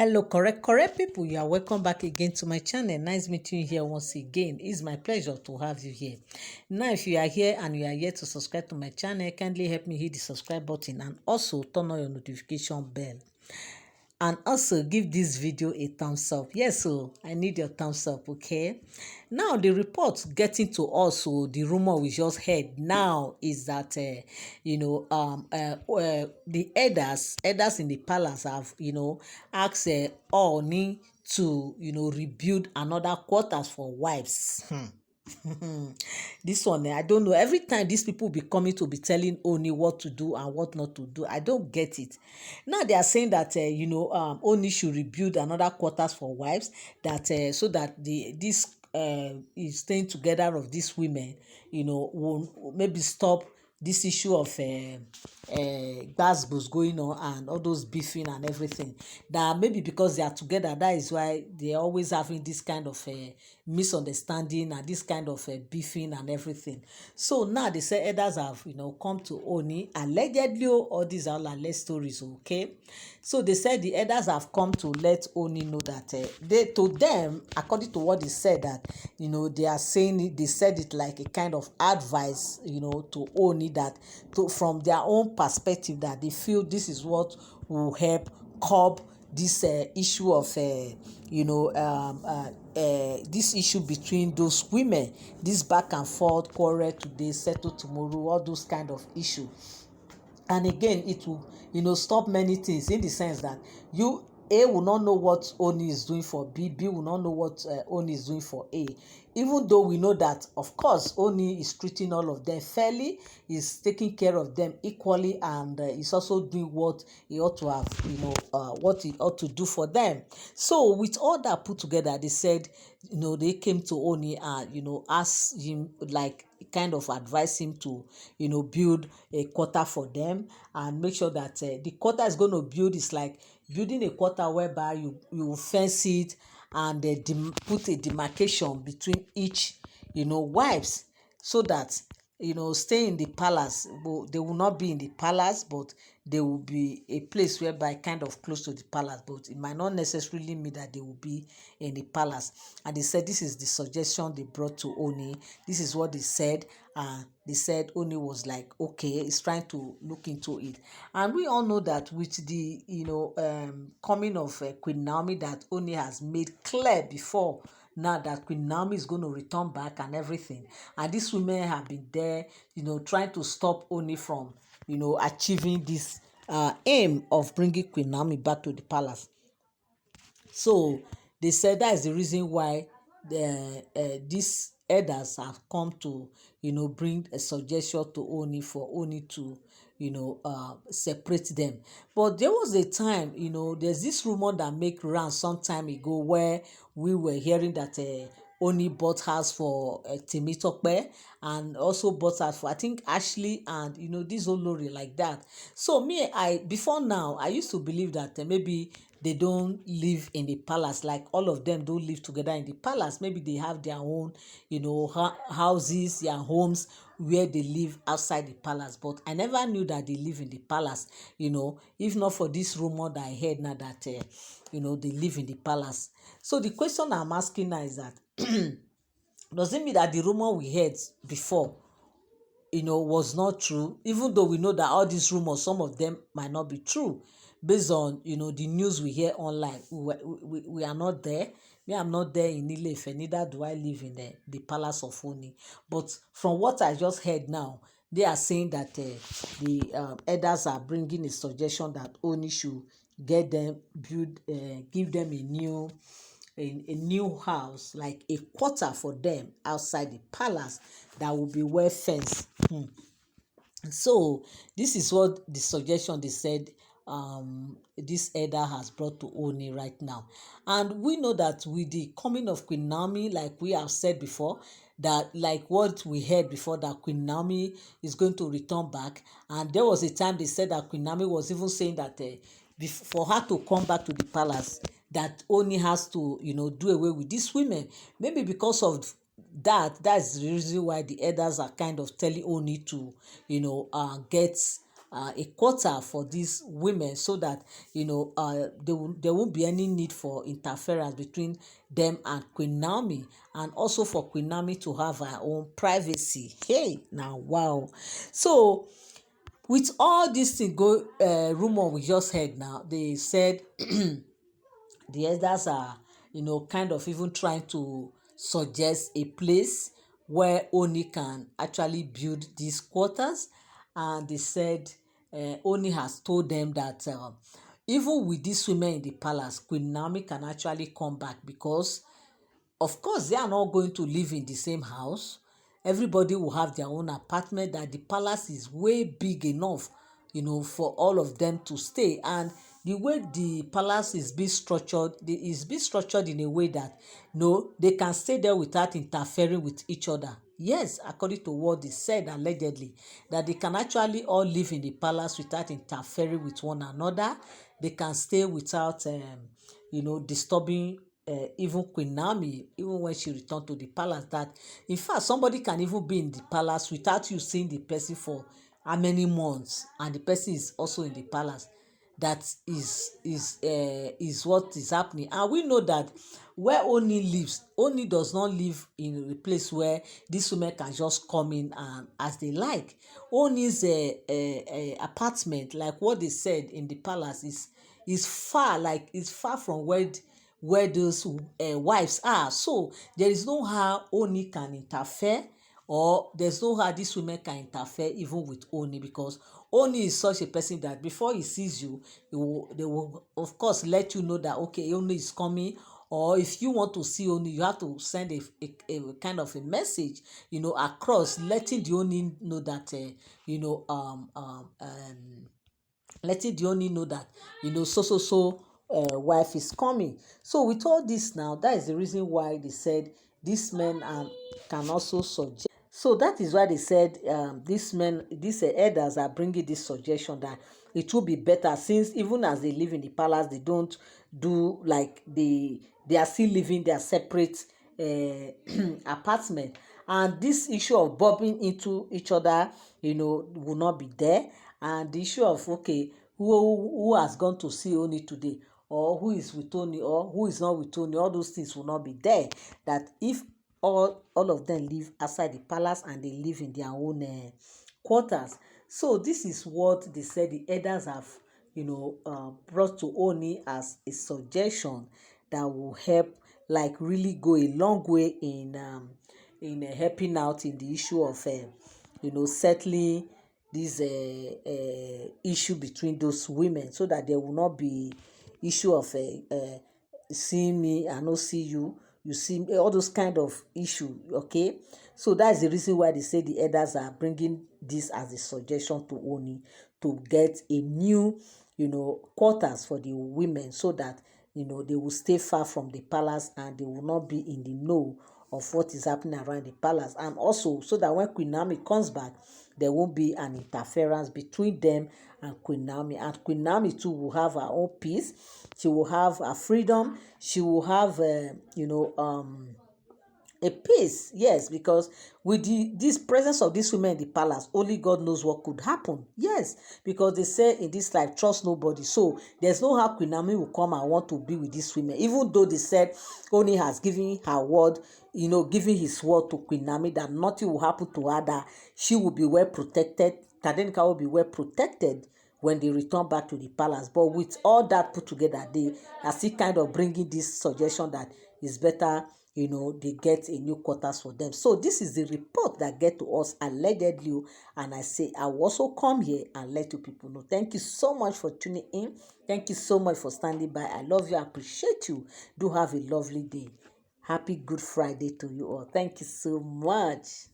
Hello, correct people. You are welcome back again to my channel. Nice meeting you here once again. It's my pleasure to have you here. Now, if you are here and you are yet to subscribe to my channel, kindly help me hit the subscribe button and also turn on your notification bell. And also give this video a thumbs up. Yes, so I need your thumbs up, okay? Now the report getting to us, so the rumor we just heard now is that the elders in the palace have asked Ooni to rebuild another quarters for wives. This one, I don't know. Every time these people be coming to be telling Ooni what to do and what not to do, I don't get it. Now they are saying that Ooni should rebuild another quarters for wives, that so that this is staying together of these women, will maybe stop this issue of gbasgbos going on and all those beefing and everything. That maybe because they are together, that is why they are always having this kind of misunderstanding and this kind of beefing and everything. So now they say elders have come to Ooni allegedly. All these are alleged stories, okay? So they said the elders have come to let Ooni know that to them, according to what they said, that they are saying it, they said it like a kind of advice to Ooni, that from their own perspective, that they feel this is what will help curb this issue of this issue between those women, this back and forth, quarrel today, settle tomorrow, all those kind of issue. And again, it will stop many things, in the sense that A will not know what Ooni is doing for B will not know what Ooni is doing for A. Even though we know that, of course, Ooni is treating all of them fairly, is taking care of them equally, and is also doing what he ought to have, what he ought to do for them. So with all that put together, they said, they came to Ooni and, asked him, like, kind of advise him to build a quarter for them, and make sure that the quarter is going to build is like building a quarter whereby you fence it and put a demarcation between each wives, so that stay in the palace. But they will not be in the palace, but they will be a place whereby kind of close to the palace, but it might not necessarily mean that they will be in the palace. And they said this is the suggestion they brought to Ooni. This is what they said, and they said Ooni was like, okay, he's trying to look into it. And we all know that with the coming of Queen Naomi, that Ooni has made clear before now that Queen Naomi is going to return back and everything. And these women have been there, trying to stop Ooni from, achieving this aim of bringing Queen Naomi back to the palace. So they said that is the reason why these elders have come to, bring a suggestion to Ooni, for Ooni to, separate them. But there was a time, there's this rumor that make round some time ago, where we were hearing that Ooni bought house for Temitope, and also bought house for, I think, Ashley, and this Olori, like that. So before now, I used to believe that maybe they don't live in the palace, like all of them don't live together in the palace. Maybe they have their own houses, their homes, where they live outside the palace. But I never knew that they live in the palace, if not for this rumor that I heard now, that they live in the palace. So the question I'm asking now is that does it mean that the rumor we heard before was not true, even though we know that all these rumors, some of them might not be true, based on the news we hear online? We are not there. Me, I'm not there in Ile-Ife, neither do I live in the palace of Ooni. But from what I just heard now, they are saying that the elders are bringing a suggestion that Ooni should give them a new house, like a quarter for them outside the palace, that will be well fenced. So this is what the suggestion they said this elder has brought to Ooni right now. And we know that with the coming of Queen Naomi, like we have said before, that like what we heard before, that Queen Naomi is going to return back. And there was a time they said that Queen Naomi was even saying that for her to come back to the palace, that Ooni has to do away with these women. Maybe because of that's the reason why the elders are kind of telling Ooni to get a quarter for these women, so that there won't be any need for interference between them and Queen Naomi, and also for Queen Naomi to have her own privacy. Hey, now wow. So with all this thing rumor we just heard now, they said the elders are, kind of even trying to suggest a place where Oni can actually build these quarters. And they said Oni has told them that even with these women in the palace, Queen Naomi can actually come back, because of course they are not going to live in the same house. Everybody will have their own apartment, that the palace is way big enough, for all of them to stay. And the way the palace is being structured, is being structured in a way that no, they can stay there without interfering with each other. Yes, according to what they said allegedly, that they can actually all live in the palace without interfering with one another. They can stay without disturbing even Queen Naomi, even when she returned to the palace. That in fact somebody can even be in the palace without you seeing the person for how many months, and the person is also in the palace. That is what is happening. And we know that where Oni lives, Oni does not live in a place where these women can just come in and as they like. Oni's apartment, like what they said in the palace, is far, like it's far from where those wives are. So there is no how Oni can interfere, or there's no how these women can interfere even with Oni, because Oni is such a person that before he sees you, they will of course let you know that okay, Oni is coming. Or if you want to see Oni, you have to send a kind of a message, across, letting the Oni know that letting the Oni know that so wife is coming. So with all this now, that is the reason why they said these men can also suggest. So that is why they said these elders are bringing this suggestion that it will be better, since even as they live in the palace, they don't do like they are still living their separate apartment. And this issue of bumping into each other, will not be there. And the issue of okay, who has gone to see Oni today, or who is with Oni, or who is not with Oni, all those things will not be there. That if all of them live outside the palace and they live in their own quarters. So this is what they said the elders have brought to Oni as a suggestion that will help, like really go a long way in helping out in the issue of settling this issue between those women, so that there will not be issue of seeing me, I no see you, you see me, all those kind of issue. Okay, so that's the reason why they say the elders are bringing this as a suggestion to Oni, to get a new quarters for the women, so that they will stay far from the palace, and they will not be in the know of what is happening around the palace. And also so that when Queen Naomi comes back, there won't be an interference between them and Queen Naomi. And Queen Naomi too will have her own peace. She will have her freedom. She will have a peace. Yes, because with this presence of these women in the palace, only God knows what could happen. Yes, because they say in this life, trust nobody. So there's no how Queen Naomi will come and want to be with these women, even though they said Oni has given her word, giving his word to Queen Naomi that nothing will happen to her, that she will be well protected, Tadenika will be well protected when they return back to the palace. But with all that put together, they are still kind of bringing this suggestion that it's better they get a new quarters for them. So this is the report that get to us allegedly, and I say I will also come here and let you people know. Thank you so much for tuning in. Thank you so much for standing by. I love you. I appreciate you. Do have a lovely day. Happy Good Friday to you all. Thank you so much.